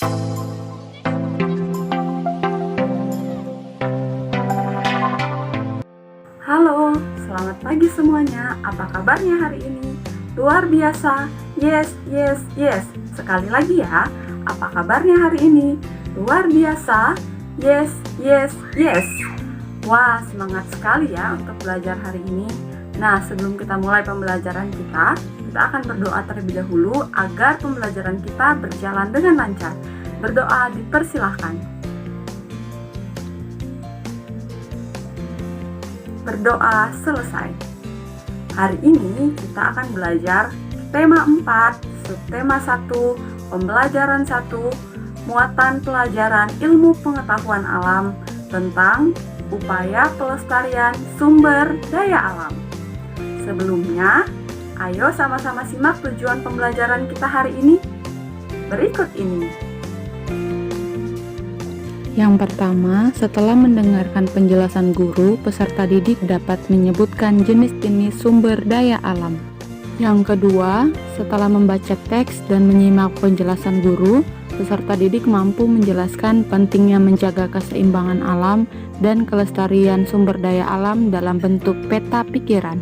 Halo, selamat pagi semuanya. Apa kabarnya hari ini? Luar biasa. Yes, yes, yes. Sekali lagi ya. Apa kabarnya hari ini? Luar biasa. Yes, yes, yes. Wah, semangat sekali ya untuk belajar hari ini. Nah, sebelum kita mulai pembelajaran kita akan berdoa terlebih dahulu agar pembelajaran kita berjalan dengan lancar. Berdoa dipersilahkan. Berdoa selesai. Hari ini kita akan belajar tema 4, subtema 1, pembelajaran 1, muatan pelajaran ilmu pengetahuan alam tentang upaya pelestarian sumber daya alam. Sebelumnya, ayo sama-sama simak tujuan pembelajaran kita hari ini. Berikut ini. Yang pertama, setelah mendengarkan penjelasan guru, peserta didik dapat menyebutkan jenis-jenis sumber daya alam. Yang kedua, setelah membaca teks dan menyimak penjelasan guru, peserta didik mampu menjelaskan pentingnya menjaga keseimbangan alam dan kelestarian sumber daya alam dalam bentuk peta pikiran.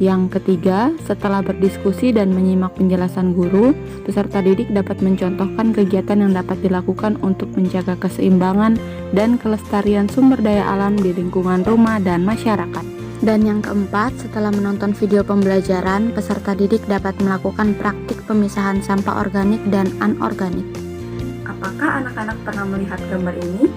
Yang ketiga, setelah berdiskusi dan menyimak penjelasan guru, peserta didik dapat mencontohkan kegiatan yang dapat dilakukan untuk menjaga keseimbangan dan kelestarian sumber daya alam di lingkungan rumah dan masyarakat. Dan yang keempat, setelah menonton video pembelajaran, peserta didik dapat melakukan praktik pemisahan sampah organik dan anorganik. Apakah anak-anak pernah melihat gambar ini?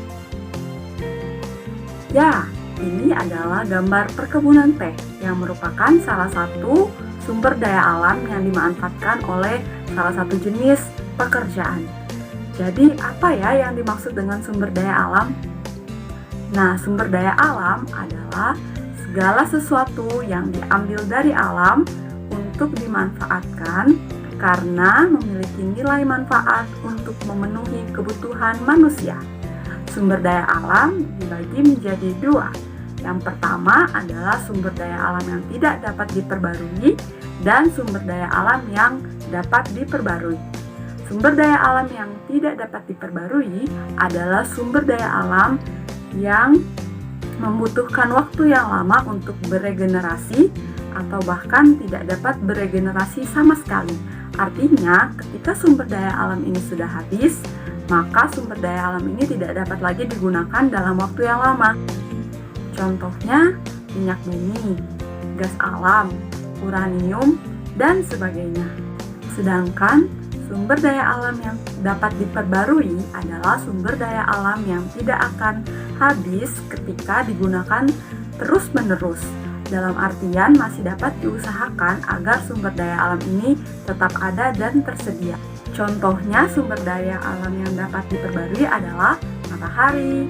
Ya, ini adalah gambar perkebunan teh yang merupakan salah satu sumber daya alam yang dimanfaatkan oleh salah satu jenis pekerjaan. Jadi apa ya yang dimaksud dengan sumber daya alam? Nah, sumber daya alam adalah segala sesuatu yang diambil dari alam untuk dimanfaatkan karena memiliki nilai manfaat untuk memenuhi kebutuhan manusia. Sumber daya alam dibagi menjadi dua. Yang pertama adalah sumber daya alam yang tidak dapat diperbarui dan sumber daya alam yang dapat diperbarui. Sumber daya alam yang tidak dapat diperbarui adalah sumber daya alam yang membutuhkan waktu yang lama untuk beregenerasi atau bahkan tidak dapat beregenerasi sama sekali. Artinya, ketika sumber daya alam ini sudah habis, maka sumber daya alam ini tidak dapat lagi digunakan dalam waktu yang lama. Contohnya minyak bumi, gas alam, uranium, dan sebagainya. Sedangkan sumber daya alam yang dapat diperbarui adalah sumber daya alam yang tidak akan habis ketika digunakan terus-menerus. Dalam artian masih dapat diusahakan agar sumber daya alam ini tetap ada dan tersedia. Contohnya sumber daya alam yang dapat diperbarui adalah matahari,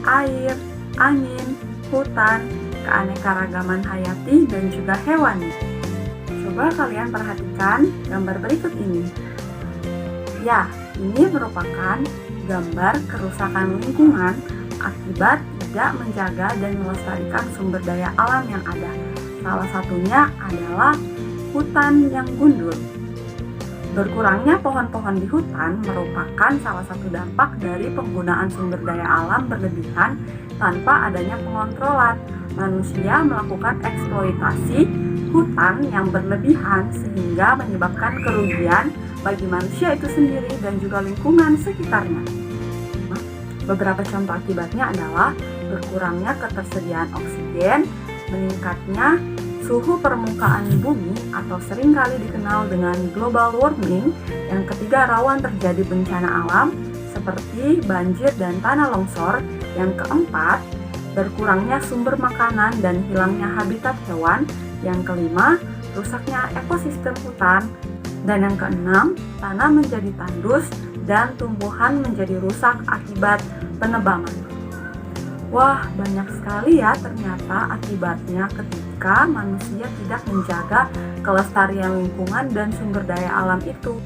air, angin, hutan, keanekaragaman hayati, dan juga hewani. Coba kalian perhatikan gambar berikut ini. Ya, ini merupakan gambar kerusakan lingkungan akibat tidak menjaga dan melestarikan sumber daya alam yang ada. Salah satunya adalah hutan yang gundul. Berkurangnya pohon-pohon di hutan merupakan salah satu dampak dari penggunaan sumber daya alam berlebihan tanpa adanya pengontrolan. Manusia melakukan eksploitasi hutan yang berlebihan sehingga menyebabkan kerugian bagi manusia itu sendiri dan juga lingkungan sekitarnya. Beberapa contoh akibatnya adalah berkurangnya ketersediaan oksigen, meningkatnya suhu permukaan bumi atau seringkali dikenal dengan global warming. Yang ketiga, rawan terjadi bencana alam seperti banjir dan tanah longsor. Yang keempat, berkurangnya sumber makanan dan hilangnya habitat hewan. Yang kelima, rusaknya ekosistem hutan. Dan yang keenam, tanah menjadi tandus dan tumbuhan menjadi rusak akibat penebangan. Wah, banyak sekali ya ternyata akibatnya ketika manusia tidak menjaga kelestarian lingkungan dan sumber daya alam itu.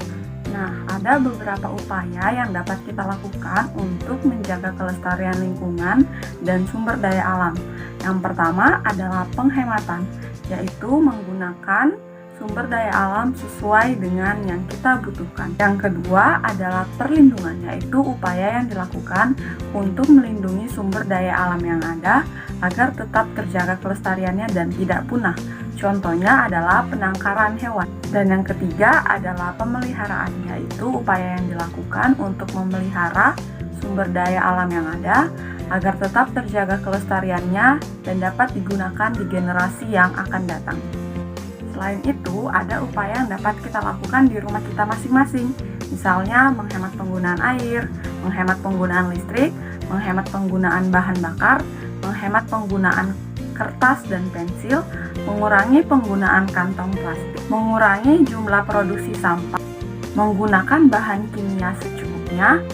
Nah, ada beberapa upaya yang dapat kita lakukan untuk menjaga kelestarian lingkungan dan sumber daya alam. Yang pertama adalah penghematan, yaitu menggunakan sumber daya alam sesuai dengan yang kita butuhkan. Yang kedua adalah perlindungan, yaitu upaya yang dilakukan untuk melindungi sumber daya alam yang ada agar tetap terjaga kelestariannya dan tidak punah. Contohnya adalah penangkaran hewan. Dan yang ketiga adalah pemeliharaan, yaitu upaya yang dilakukan untuk memelihara sumber daya alam yang ada agar tetap terjaga kelestariannya dan dapat digunakan di generasi yang akan datang. Selain itu, ada upaya yang dapat kita lakukan di rumah kita masing-masing. Misalnya, menghemat penggunaan air, menghemat penggunaan listrik, menghemat penggunaan bahan bakar, menghemat penggunaan kertas dan pensil, mengurangi penggunaan kantong plastik, mengurangi jumlah produksi sampah, menggunakan bahan kimia secukupnya,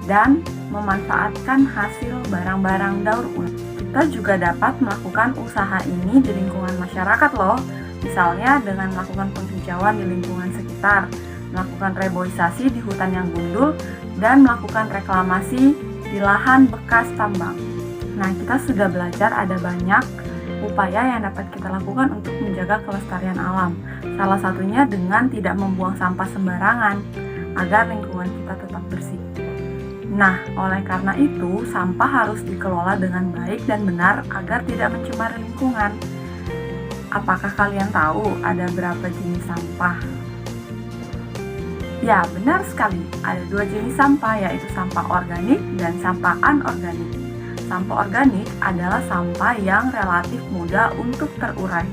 dan memanfaatkan hasil barang-barang daur ulang. Kita juga dapat melakukan usaha ini di lingkungan masyarakat loh. Misalnya dengan melakukan penghijauan di lingkungan sekitar, melakukan reboisasi di hutan yang gundul, dan melakukan reklamasi di lahan bekas tambang. Nah, kita sudah belajar ada banyak upaya yang dapat kita lakukan untuk menjaga kelestarian alam. Salah satunya dengan tidak membuang sampah sembarangan, agar lingkungan kita tetap bersih. Nah, oleh karena itu, sampah harus dikelola dengan baik dan benar agar tidak mencemari lingkungan. Apakah kalian tahu ada berapa jenis sampah? Ya, benar sekali. Ada 2 jenis sampah, yaitu sampah organik dan sampah anorganik. Sampah organik adalah sampah yang relatif mudah untuk terurai.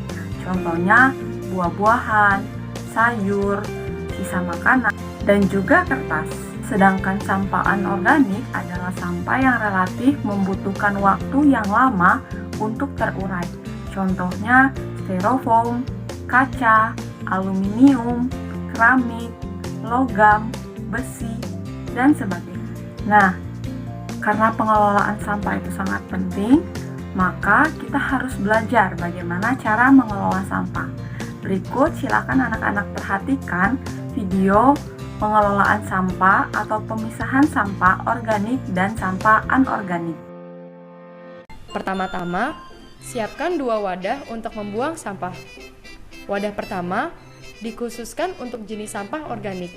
Contohnya, buah-buahan, sayur, sisa makanan, dan juga kertas. Sedangkan sampah anorganik adalah sampah yang relatif membutuhkan waktu yang lama untuk terurai. Contohnya, styrofoam, kaca, aluminium, keramik, logam, besi, dan sebagainya. Nah, karena pengelolaan sampah itu sangat penting, maka kita harus belajar bagaimana cara mengelola sampah. Berikut silakan anak-anak perhatikan video pengelolaan sampah atau pemisahan sampah organik dan sampah anorganik. Pertama-tama, siapkan 2 wadah untuk membuang sampah. Wadah pertama dikhususkan untuk jenis sampah organik,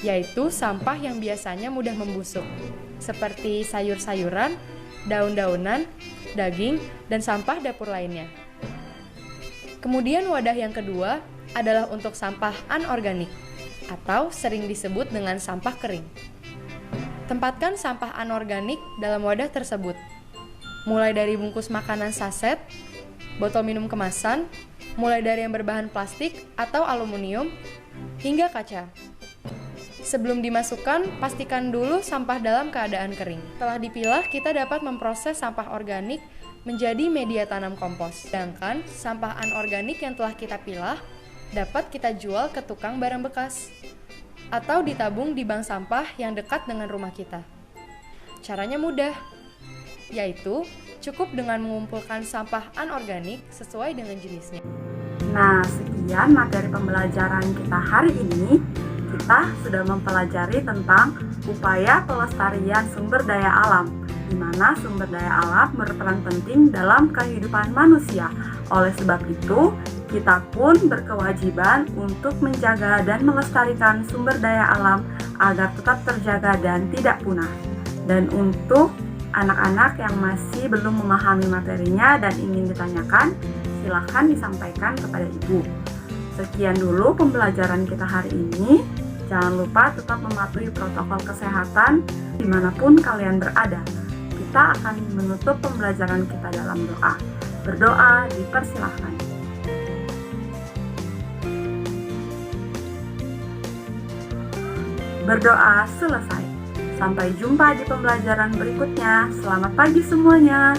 yaitu sampah yang biasanya mudah membusuk, seperti sayur-sayuran, daun-daunan, daging, dan sampah dapur lainnya. Kemudian wadah yang kedua adalah untuk sampah anorganik, atau sering disebut dengan sampah kering. Tempatkan sampah anorganik dalam wadah tersebut, mulai dari bungkus makanan saset, botol minum kemasan, mulai dari yang berbahan plastik atau aluminium, hingga kaca. Sebelum dimasukkan, pastikan dulu sampah dalam keadaan kering. Setelah dipilah, kita dapat memproses sampah organik menjadi media tanam kompos. Sedangkan sampah anorganik yang telah kita pilah dapat kita jual ke tukang barang bekas atau ditabung di bank sampah yang dekat dengan rumah kita. Caranya mudah, yaitu cukup dengan mengumpulkan sampah anorganik sesuai dengan jenisnya. Nah, sekian materi pembelajaran kita hari ini. Kita sudah mempelajari tentang upaya pelestarian sumber daya alam, di mana sumber daya alam berperan penting dalam kehidupan manusia. Oleh sebab itu, kita pun berkewajiban untuk menjaga dan melestarikan sumber daya alam agar tetap terjaga dan tidak punah. Dan untuk anak-anak yang masih belum memahami materinya dan ingin ditanyakan, silahkan disampaikan kepada ibu. Sekian dulu pembelajaran kita hari ini. Jangan lupa tetap mematuhi protokol kesehatan dimanapun kalian berada. Kita akan menutup pembelajaran kita dalam doa. Berdoa dipersilahkan. Berdoa selesai. Sampai jumpa di pembelajaran berikutnya. Selamat pagi semuanya.